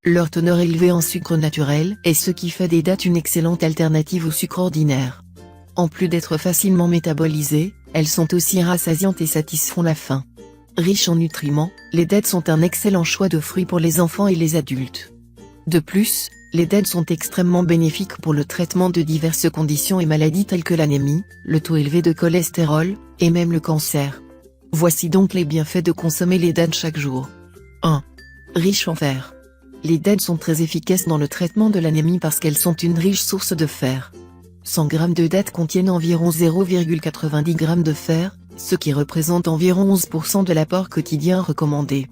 Leur teneur élevée en sucre naturel est ce qui fait des dattes une excellente alternative au sucre ordinaire. En plus d'être facilement métabolisées, elles sont aussi rassasiantes et satisfont la faim. Riches en nutriments, les dattes sont un excellent choix de fruits pour les enfants et les adultes. De plus, les dattes sont extrêmement bénéfiques pour le traitement de diverses conditions et maladies telles que l'anémie, le taux élevé de cholestérol, et même le cancer. Voici donc les bienfaits de consommer les dattes chaque jour. 1. Riches en fer. Les dattes sont très efficaces dans le traitement de l'anémie parce qu'elles sont une riche source de fer. 100 g de dattes contiennent environ 0,90 g de fer, ce qui représente environ 11% de l'apport quotidien recommandé.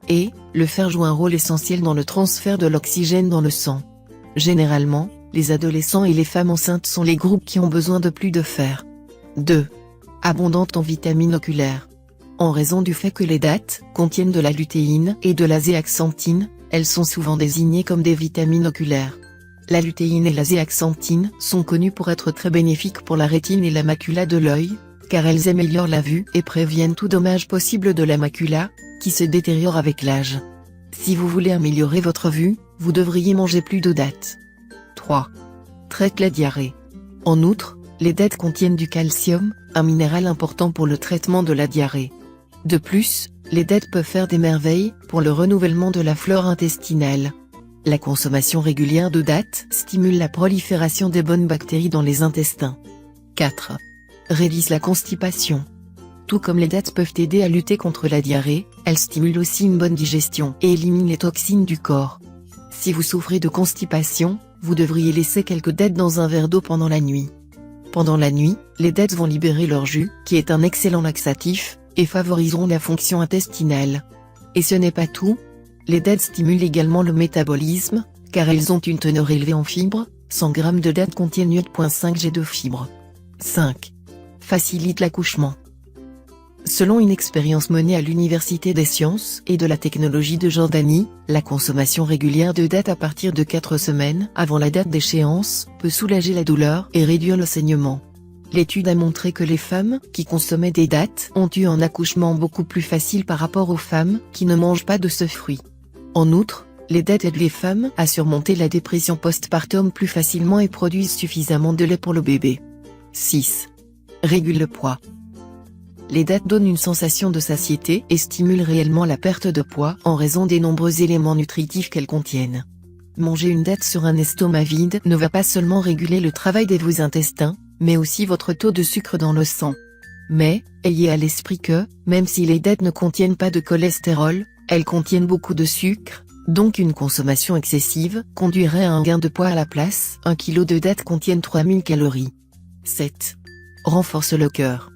Et, le fer joue un rôle essentiel dans le transfert de l'oxygène dans le sang. Généralement, les adolescents et les femmes enceintes sont les groupes qui ont besoin de plus de fer. 2. Abondante en vitamines oculaires. En raison du fait que les dattes contiennent de la lutéine et de la zéaxanthine, elles sont souvent désignées comme des vitamines oculaires. La lutéine et la zéaxanthine sont connues pour être très bénéfiques pour la rétine et la macula de l'œil, car elles améliorent la vue et préviennent tout dommage possible de la macula, qui se détériore avec l'âge. Si vous voulez améliorer votre vue, vous devriez manger plus de dattes. 3. Traite la diarrhée. En outre, les dattes contiennent du calcium, un minéral important pour le traitement de la diarrhée. De plus, les dattes peuvent faire des merveilles pour le renouvellement de la flore intestinale. La consommation régulière de dattes stimule la prolifération des bonnes bactéries dans les intestins. 4. Réduisent la constipation. Tout comme les dattes peuvent aider à lutter contre la diarrhée, elles stimulent aussi une bonne digestion et éliminent les toxines du corps. Si vous souffrez de constipation, vous devriez laisser quelques dattes dans un verre d'eau pendant la nuit. Pendant la nuit, les dattes vont libérer leur jus, qui est un excellent laxatif, et favoriseront la fonction intestinale. Et ce n'est pas tout. Les dattes stimulent également le métabolisme, car elles ont une teneur élevée en fibres, 100 g de dattes contiennent 8,5 g de fibres. 5. Facilite l'accouchement. Selon une expérience menée à l'Université des sciences et de la technologie de Jordanie, la consommation régulière de dattes à partir de 4 semaines avant la date d'échéance peut soulager la douleur et réduire le saignement. L'étude a montré que les femmes qui consommaient des dattes ont eu un accouchement beaucoup plus facile par rapport aux femmes qui ne mangent pas de ce fruit. En outre, les dattes aident les femmes à surmonter la dépression postpartum plus facilement et produisent suffisamment de lait pour le bébé. 6. Régule le poids. Les dattes donnent une sensation de satiété et stimulent réellement la perte de poids en raison des nombreux éléments nutritifs qu'elles contiennent. Manger une date sur un estomac vide ne va pas seulement réguler le travail de vos intestins, mais aussi votre taux de sucre dans le sang. Mais, ayez à l'esprit que, même si les dattes ne contiennent pas de cholestérol, elles contiennent beaucoup de sucre, donc une consommation excessive conduirait à un gain de poids à la place. 1 kg de dattes contiennent 3000 calories. 7. Renforce le cœur.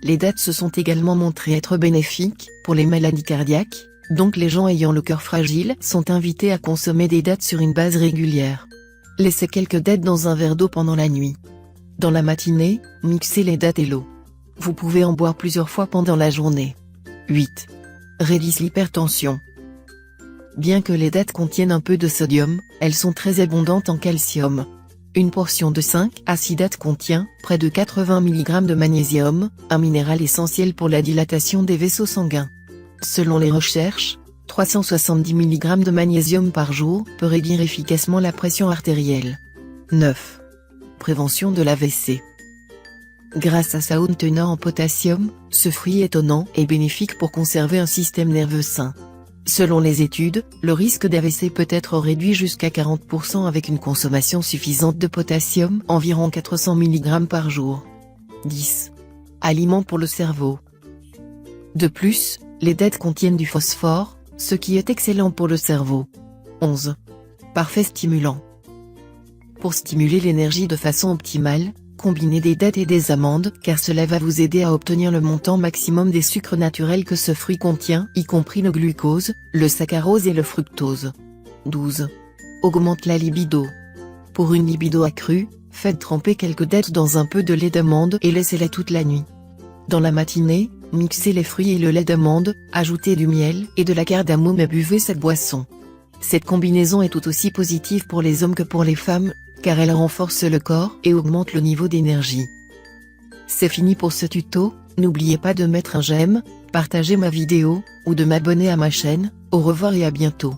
Les dattes se sont également montrées être bénéfiques pour les maladies cardiaques, donc les gens ayant le cœur fragile sont invités à consommer des dattes sur une base régulière. Laissez quelques dattes dans un verre d'eau pendant la nuit. Dans la matinée, mixez les dattes et l'eau. Vous pouvez en boire plusieurs fois pendant la journée. 8. Réduisent l'hypertension. Bien que les dattes contiennent un peu de sodium, elles sont très abondantes en calcium. Une portion de 5 à 6 dattes contient près de 80 mg de magnésium, un minéral essentiel pour la dilatation des vaisseaux sanguins. Selon les recherches, 370 mg de magnésium par jour peut réduire efficacement la pression artérielle. 9. Prévention de l'AVC. Grâce à sa haute teneur en potassium, ce fruit étonnant est bénéfique pour conserver un système nerveux sain. Selon les études, le risque d'AVC peut être réduit jusqu'à 40% avec une consommation suffisante de potassium, environ 400 mg par jour. 10. Aliment pour le cerveau. De plus, les dattes contiennent du phosphore, ce qui est excellent pour le cerveau. 11. Parfait stimulant. Pour stimuler l'énergie de façon optimale, combinez des dattes et des amandes car cela va vous aider à obtenir le montant maximum des sucres naturels que ce fruit contient, y compris le glucose, le saccharose et le fructose. 12. Augmente la libido. Pour une libido accrue, faites tremper quelques dattes dans un peu de lait d'amande et laissez-les toute la nuit. Dans la matinée, mixez les fruits et le lait d'amande, ajoutez du miel et de la cardamome et buvez cette boisson. Cette combinaison est tout aussi positive pour les hommes que pour les femmes, car elle renforce le corps et augmente le niveau d'énergie. C'est fini pour ce tuto, n'oubliez pas de mettre un j'aime, partager ma vidéo, ou de m'abonner à ma chaîne. Au revoir et à bientôt.